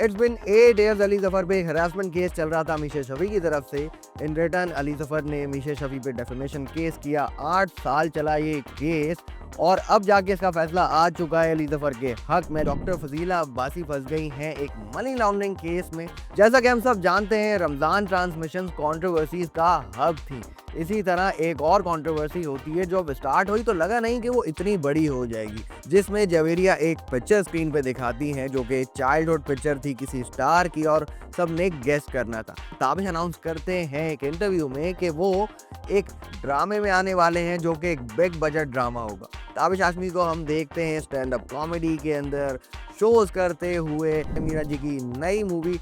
It's been 8 years Ali Zafar पे harassment case चल रहा था मीशा शफी की तरफ से। इन रिटर्न अली जफर ने मीशा शफी पे डेफेमेशन केस किया। 8 साल चला ये केस और अब जाके इसका फैसला आ चुका है अली जफर के हक में। डॉक्टर फजीला अब्बासी फंस गई हैं एक मनी लॉन्ड्रिंग केस में। जैसा कि हम सब जानते हैं, रमजान ट्रांसमिशन कंट्रोवर्सीज का हब थी। इसी तरह एक और कंट्रोवर्सी होती है जो अब स्टार्ट हुई तो लगा नहीं कि वो इतनी बड़ी हो जाएगी, जिसमें जवेरिया एक पिक्चर स्क्रीन पे दिखाती हैं जो कि चाइल्डहुड पिक्चर थी किसी स्टार की और सबने गेस करना था। ताबिश अनाउंस करते हैं एक इंटरव्यू में कि वो एक ड्रामे में आने वाले हैं जो कि एक बिग बजट ड्रामा होगा। ताबिश हाशमी को हम देखते हैं स्टैंड अप कॉमेडी के अंदर शोज करते हुए। मीरा जी की नई मूवी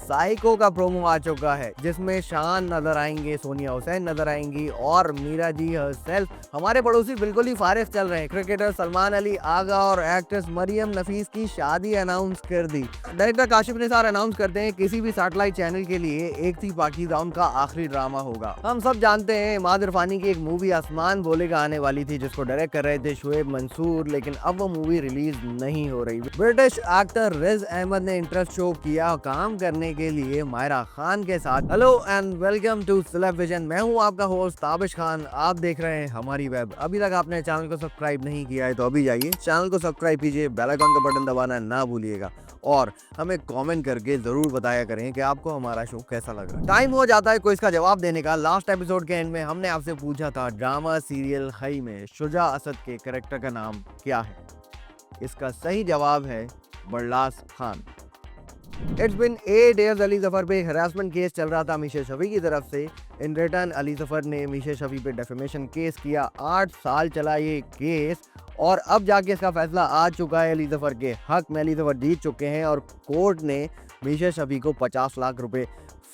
साइको का प्रोमो आ चुका है जिसमें शान नजर आएंगे, सोनिया हुसैन नजर आएंगी और मीरा जी हरसेल्फ। हमारे पड़ोसी बिल्कुल ही फारिग चल रहे हैं। क्रिकेटर सलमान अली आगा और एक्ट्रेस मरियम नफीस की शादी अनाउंस कर दी। डायरेक्टर काशिफ निसार अनाउंस करते हैं किसी भी सैटेलाइट चैनल के लिए एक थी पाकीज़ा उनका आखिरी ड्रामा होगा। हम सब जानते हैं इमाद इरफानी की एक मूवी आसमान बोलेगा आने वाली थी जिसको डायरेक्ट कर रहे थे शुएब मंसूर, लेकिन अब वो मूवी रिलीज नहीं हो रही। ब्रिटिश एक्टर रिज अहमद ने इंटरेस्ट शो किया काम करने के लिए मायरा खान के साथ। Hello and welcome to celeb vision. मैं हूं आपका होस्ट ताबिश खान। आप देख रहे हैं हमारी वेब। अभी तक आपने चैनल को सब्सक्राइब नहीं किया है तो अभी जाइए चैनल को सब्सक्राइब कीजिए, बेल आइकन का बटन दबाना ना भूलिएगा और हमें कमेंट करके जरूर बताया करें कि आपको हमारा शो कैसा लगा। टाइम हो जाता है कोई इसका जवाब देने का। लास्ट एपिसोड के एंड में हमने आपसे पूछा था ड्रामा सीरियल खई में शुजा असद के कैरेक्टर का नाम क्या है। इसका सही जवाब है Barlas Khan. It's been 8 years Ali Zafar पे हरासमेंट केस चल रहा था मीशा शफी की तरफ से। इन रिटर्न अली जफर ने मीशा शफी पे डेफेमेशन केस किया। 8 साल चला ये केस और अब जाके इसका फैसला आ चुका है अली जफर के हक में। अली जफर जीत चुके हैं और कोर्ट ने मीशा शफी को 50 लाख रुपए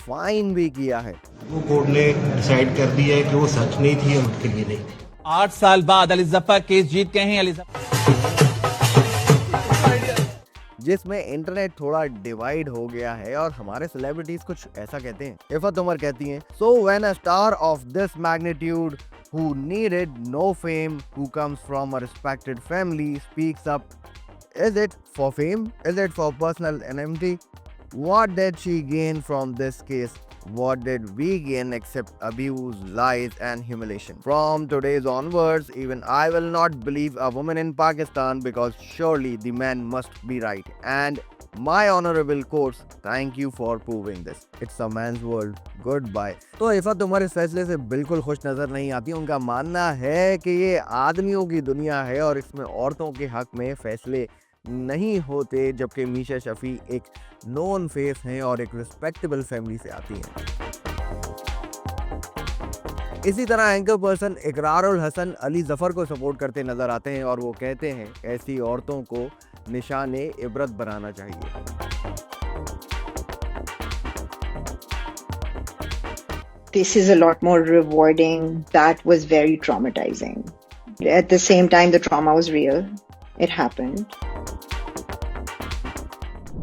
फाइन भी किया है। वो कोर्ट ने डिसाइड कर दिया है कि वो सच नहीं थी और उनके लिए नहीं थी। 8 साल बाद अली जफर केस जीत गए हैं। अली जफर जिसमें इंटरनेट थोड़ा डिवाइड हो गया है और हमारे सेलिब्रिटीज कुछ ऐसा कहते हैं। इफ़त उमर कहती हैं, so when a star of this magnitude who needed no fame, who comes from a respected family, speaks up, is it for fame? Is it for personal enmity? What did she gain from this case? What did we gain except abuse, lies and humiliation? From today's onwards, even I will not believe a woman in Pakistan because surely the man must be right. And my honorable courts, thank you for proving this. It's a man's world. Goodbye. तो इफ़त उमर इस फैसले से बिल्कुल खुश नज़र नहीं आती। उनका मानना है कि ये आदमियों की दुनिया है और इसमें औरतों के हक में फैसले नहीं होते, जबकि मीशा शफी एक नोन फेस हैं और एक रिस्पेक्टेबल फैमिली से आती हैं। इसी तरह एंकर पर्सन इकरारुल हसन अली जफर को सपोर्ट करते नजर आते हैं और वो कहते हैं ऐसी औरतों को निशाने इबरत बनाना चाहिए। This is a lot more rewarding. That was very traumatizing. At the same time, the trauma was real. It happened.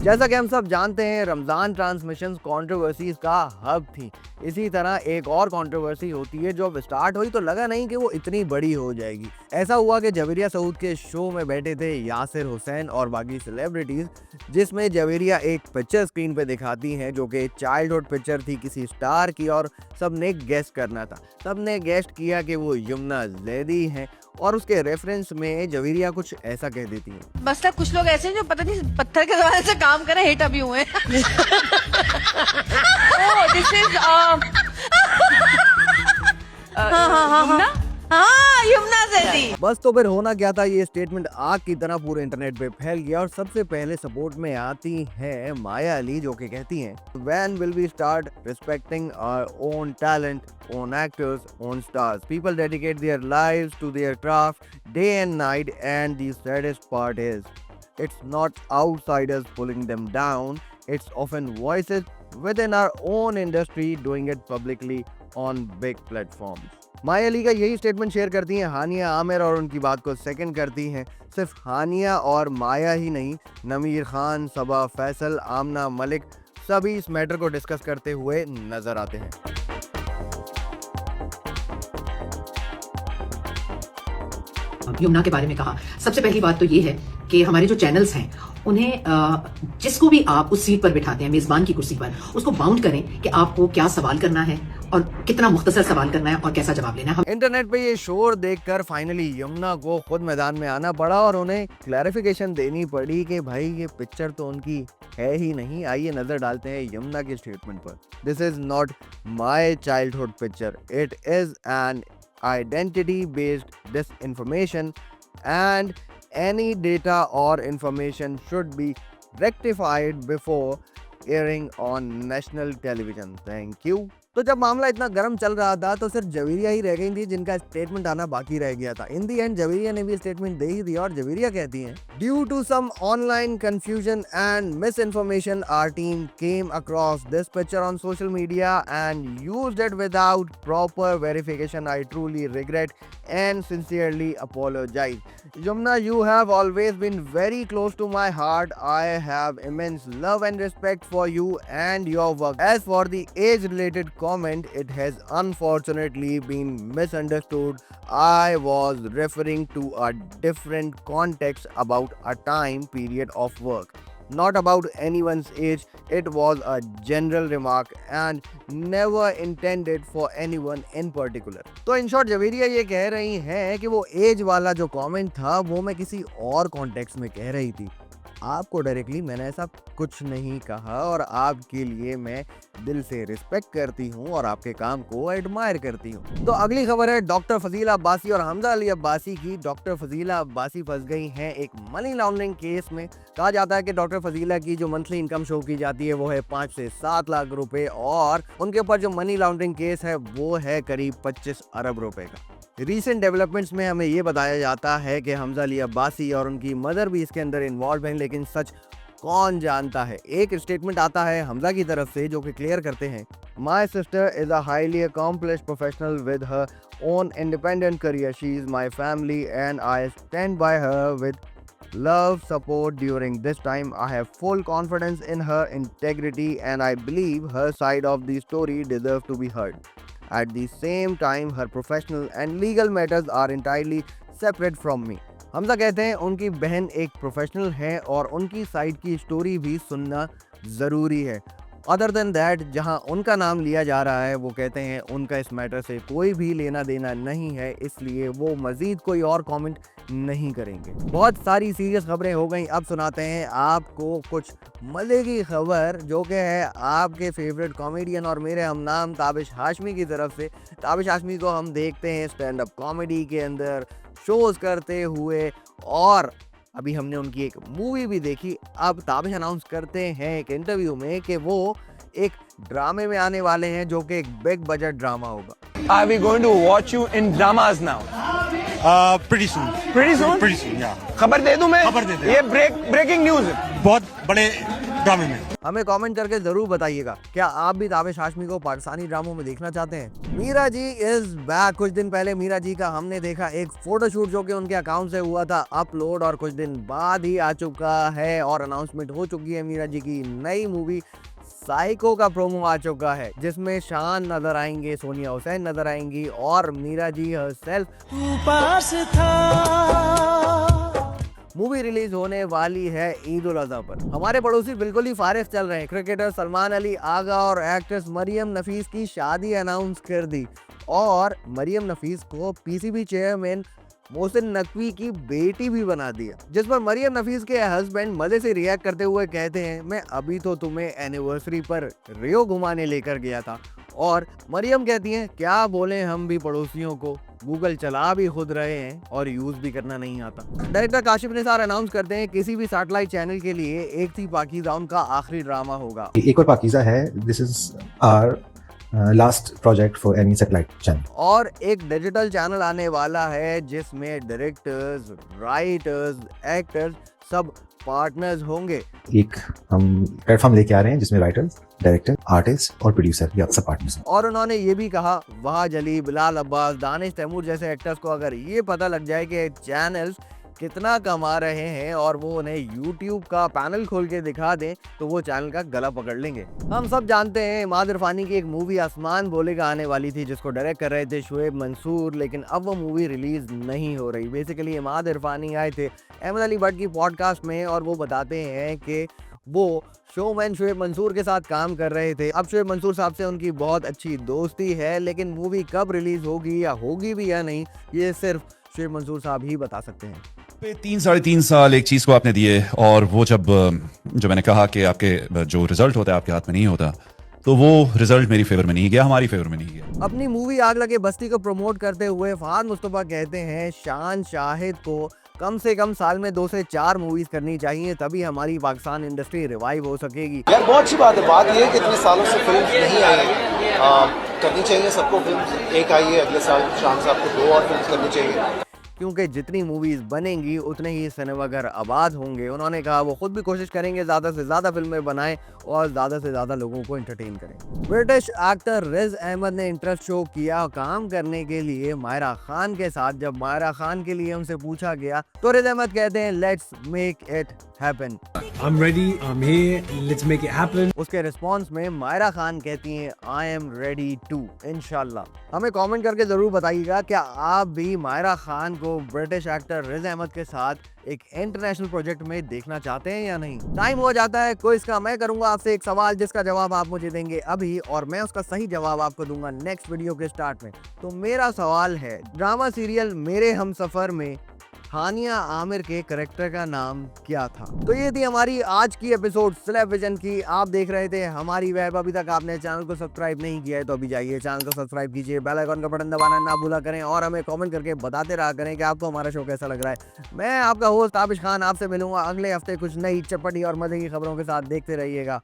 जैसा कि हम सब जानते हैं, रमजान ट्रांसमिशन कंट्रोवर्सीज का हब थी। इसी तरह एक और कंट्रोवर्सी होती है जो अब स्टार्ट हुई तो लगा नहीं कि वो इतनी बड़ी हो जाएगी। ऐसा हुआ कि जवेरिया सऊद के शो में बैठे थे यासिर हुसैन और बाकी सेलिब्रिटीज, जिसमें जवेरिया एक पिक्चर स्क्रीन पे दिखाती हैं जो कि चाइल्डहुड पिक्चर थी किसी स्टार की और सबने गेस करना था। सबने गेस्ट किया कि वो यमुना जैदी हैं और उसके रेफरेंस में जवेरिया कुछ ऐसा कह देती है। मसला कुछ लोग ऐसे हैं जो पता नहीं पत्थर के जमाने से काम कर रहे हिट अभी हुए हैं। This is Yamuna Zaidi. बस तो फिर होना क्या था, ये स्टेटमेंट आग की तरह पूरे इंटरनेट पे फैल गया और सबसे पहले सपोर्ट में आती हैं माया अली जो कि कहती हैं, When will we start respecting our own talent, own actors, own stars? People dedicate their lives to their craft day and night, and the saddest part is it's not outsiders pulling them down, it's often voices within our own industry doing it publicly on big platforms. माया अली का यही statement share करती हैं हानिया आमिर और उनकी बात को second करती हैं। सिर्फ हानिया और माया ही नहीं, नमीर खान, सबा फैसल, आमना मलिक सभी इस मैटर को डिस्कस करते हुए नजर आते हैं। यमुना के बारे में कहा, सबसे पहली बात तो ये है कि हमारे जो चैनल्स हैं उन्हें जिसको भी आप उस सीट पर बिठाते हैं, मेजबान की कुर्सी पर, उसको बाउंड करें कि आपको क्या सवाल करना है और कितना मुख्तसर सवाल करना है और कैसा जवाब लेना है। इंटरनेट पे ये शोर देखकर फाइनली यमुना को खुद मैदान में आना पड़ा और उन्हें क्लैरिफिकेशन देनी पड़ी कि भाई ये पिक्चर तो उनकी है ही नहीं। आइए नजर डालते हैं यमुना के स्टेटमेंट पर। This is not my childhood picture, it is an identity based disinformation and any data or information should be rectified before airing on national television. Thank you. तो जब मामला इतना गर्म चल रहा था तो सिर्फ जवेरिया ही रह गई थी जिनका स्टेटमेंट आना बाकी रह गया था। इन दी एंड जवेरिया ने भी स्टेटमेंट दे ही दिया और जवेरिया कहती हैं, due to some online confusion and miss information our team came across this picture on social media and used it without proper verification. I truly regret and sincerely apologize. Yamuna, you have always been very close to my heart. I have immense love and respect for you and your work. As for the age-related comment, it has unfortunately been misunderstood. I was referring to a different context about a time period of work, not about anyone's age. It was a general remark and never intended for anyone in particular. तो in short Javeria ये कह रही हैं कि वो as वाला जो comment था वो मैं किसी और कॉन्टेक्स्ट में कह रही थी। आपको डायरेक्टली मैंने ऐसा कुछ नहीं कहा और आपके लिए मैं दिल से रिस्पेक्ट करती हूँ और आपके काम को एडमायर करती हूँ। तो अगली खबर है डॉक्टर फजीला अब्बासी और हमजा अली अब्बासी की। डॉक्टर फजीला अब्बासी फंस गई हैं एक मनी लॉन्ड्रिंग केस में। कहा जाता है कि डॉक्टर फजीला की जो मंथली इनकम शो की जाती है वो है 5 से 7 लाख रुपए और उनके ऊपर जो मनी लॉन्ड्रिंग केस है वो है करीब 25 अरब रुपए का। रीसेंट डेवलपमेंट्स में हमें ये बताया जाता है कि हमजा अली अब्बासी और उनकी मदर भी इसके अंदर इन्वॉल्व हैं, लेकिन सच कौन जानता है। एक स्टेटमेंट आता है हमजा की तरफ से जो कि क्लियर करते हैं, my sister is a highly accomplished professional with her own independent career. She is my family and I stand by her with love support during this time. I have full confidence in her integrity and I believe her side of the story deserves to be heard. At the same time, her professional and legal matters are entirely separate from me. Hamza कहते हैं उनकी बहन एक professional है और उनकी side की story भी सुनना ज़रूरी है। अदर देन दैट, जहां उनका नाम लिया जा रहा है वो कहते हैं उनका इस मैटर से कोई भी लेना देना नहीं है, इसलिए वो मज़ीद कोई और कमेंट नहीं करेंगे। बहुत सारी सीरियस खबरें हो गई, अब सुनाते हैं आपको कुछ मज़े की खबर जो कि है आपके फेवरेट कॉमेडियन और मेरे हमनाम ताबिश हाशमी की तरफ से। ताबिश हाशमी को हम देखते हैं स्टैंड अप कॉमेडी के अंदर शोज़ करते हुए और अभी हमने उनकी एक मूवी भी देखी। अब ताबिश अनाउंस करते हैं एक इंटरव्यू में कि वो एक ड्रामे में आने वाले हैं जो कि एक बिग बजट ड्रामा होगा। Are we going to watch you in dramas now? Pretty soon. Pretty soon? Pretty soon, yeah. खबर दे दूं मैं? खबर दे दे। ये ब्रेकिंग न्यूज है। बहुत बड़े ड्रामे में। हमें कमेंट करके जरूर बताइएगा क्या आप भी ताबिश हाशमी को पाकिस्तानी ड्रामों में देखना चाहते हैं। Meera ji is back. कुछ दिन पहले मीरा जी का हमने देखा एक फोटोशूट जो कि उनके अकाउंट से हुआ था अपलोड और कुछ दिन बाद ही आ चुका है और अनाउंसमेंट हो चुकी है मीरा जी की नई मूवी साइको का प्रोमो आ चुका है जिसमें शान नजर आएंगे, सोनिया हुसैन नजर आएंगी और Meera ji herself. Movie release होने वाली है ईद उल अज़हा पर। हमारे पड़ोसी बिल्कुल ही फारिग चल रहे हैं। क्रिकेटर सलमान अली आगा और एक्ट्रेस मरियम नफीस की शादी अनाउंस कर दी और मरियम नफीस को पीसीबी चेयरमैन मोहसिन नकवी की बेटी भी बना दिया, जिस पर मरियम नफीस के हस्बैंड मजे से रिएक्ट करते हुए कहते हैं, मैं अभी तो तुम्हें एनिवर्सरी पर रियो घुमाने लेकर गया था। और मरियम कहती हैं, क्या बोले हम भी पड़ोसियों को, गूगल चला भी खुद रहे हैं और यूज भी करना नहीं आता। डायरेक्टर काशिफ निसार अनाउंस करते हैं किसी भी सैटेलाइट चैनल के लिए एक थी पाकीज़ा उनका आखिरी ड्रामा होगा। एक और पाकीज़ा है, this is our last project for any satellite channel. और एक डिजिटल चैनल आने वाला है जिसमें डायरेक्टर्स, राइटर्स, एक्टर्स सब पार्टनर्स होंगे। एक हम प्लेटफॉर्म लेके आ रहे हैं जिसमें राइटर्स, डायरेक्टर, आर्टिस्ट और प्रोड्यूसर ये सब पार्टनर्स हैं। और उन्होंने ये भी कहा वहाज अली, बिलाल अब्बास, दानिश तैमूर जैसे एक्टर्स को अगर ये पता लग जाए कि चैनल्स कितना कमा रहे हैं और वो उन्हें यूट्यूब का पैनल खोल के दिखा दें तो वो चैनल का गला पकड़ लेंगे। हम सब जानते हैं इमाद इरफानी की एक मूवी आसमान बोलेगा आने वाली थी जिसको डायरेक्ट कर रहे थे शुएब मंसूर, लेकिन अब वो मूवी रिलीज नहीं हो रही। बेसिकली इमाद इरफानी आए थे अहमद अली भट्ट की पॉडकास्ट में और वो बताते हैं कि वो शोमैन शुएब मंसूर के साथ काम कर रहे थे। अब शुएब मंसूर साहब से उनकी बहुत अच्छी दोस्ती है, लेकिन मूवी कब रिलीज होगी या होगी भी या नहीं ये सिर्फ शुएब मंसूर साहब ही बता सकते हैं। 3-3.5 साल एक चीज को आपने दिए और वो जब मैंने कहा कि आपके जो रिजल्ट होता है आपके हाथ में नहीं होता, तो वो रिजल्ट मेरी फेवर में नहीं गया, हमारी फेवर में नहीं गया। अपनी मूवी आग लगे बस्ती को प्रमोट करते हुए फहाद मुस्तफा कहते हैं शान शाहिद को कम से कम साल में 2 से 4 मूवीज करनी चाहिए, तभी हमारी पाकिस्तान इंडस्ट्री रिवाइव हो सकेगी। यार बहुत अच्छी बात है। बात ये है कि इतने सालों से फिल्म नहीं आई, करनी चाहिए सबको फिल्म। एक आई है अगले साल, शान साहब को 2 और फिल्म करनी चाहिए, क्योंकि जितनी मूवीज बनेंगी उतने ही सिनेमाघर आबाद होंगे। उन्होंने कहा वो खुद भी कोशिश करेंगे ज़्यादा से ज़्यादा फिल्में बनाएं और ज़्यादा से ज़्यादा लोगों को एंटरटेन करें। ब्रिटिश एक्टर रिज अहमद ने इंटरेस्ट शो किया काम करने के लिए मायरा खान के साथ। जब मायरा खान के लिए उनसे पूछा गया तो रिज अहमद कहते हैं let's make it happen. I'm ready. I'm here. Let's make it happen. उसके रिस्पॉन्स में मायरा खान कहती हैं आई एम रेडी टू, इंशाल्लाह। हमें कमेंट करके जरूर बताइएगा क्या आप भी मायरा खान को ब्रिटिश एक्टर रिज अहमद के साथ एक इंटरनेशनल प्रोजेक्ट में देखना चाहते हैं या नहीं। टाइम हो जाता है क्विज का। मैं करूंगा आपसे एक सवाल जिसका जवाब आप मुझे देंगे अभी और मैं उसका सही जवाब आपको दूंगा नेक्स्ट वीडियो के स्टार्ट में। तो मेरा सवाल है ड्रामा सीरियल मेरे हमसफर में हानिया आमिर के करेक्टर का नाम क्या था। तो ये थी हमारी आज की एपिसोड सेलेब विजन की। आप देख रहे थे हमारी वेब। अभी तक आपने चैनल को सब्सक्राइब नहीं किया है तो अभी जाइए चैनल को सब्सक्राइब कीजिए, बेल आइकन का बटन दबाना ना भूला करें और हमें कमेंट करके बताते रहा करें कि आपको हमारा शो कैसा लग रहा है। मैं आपका होस्ट आबिश खान आपसे मिलूंगा अगले हफ्ते कुछ नई चटपटी और मजे की खबरों के साथ। देखते रहिएगा।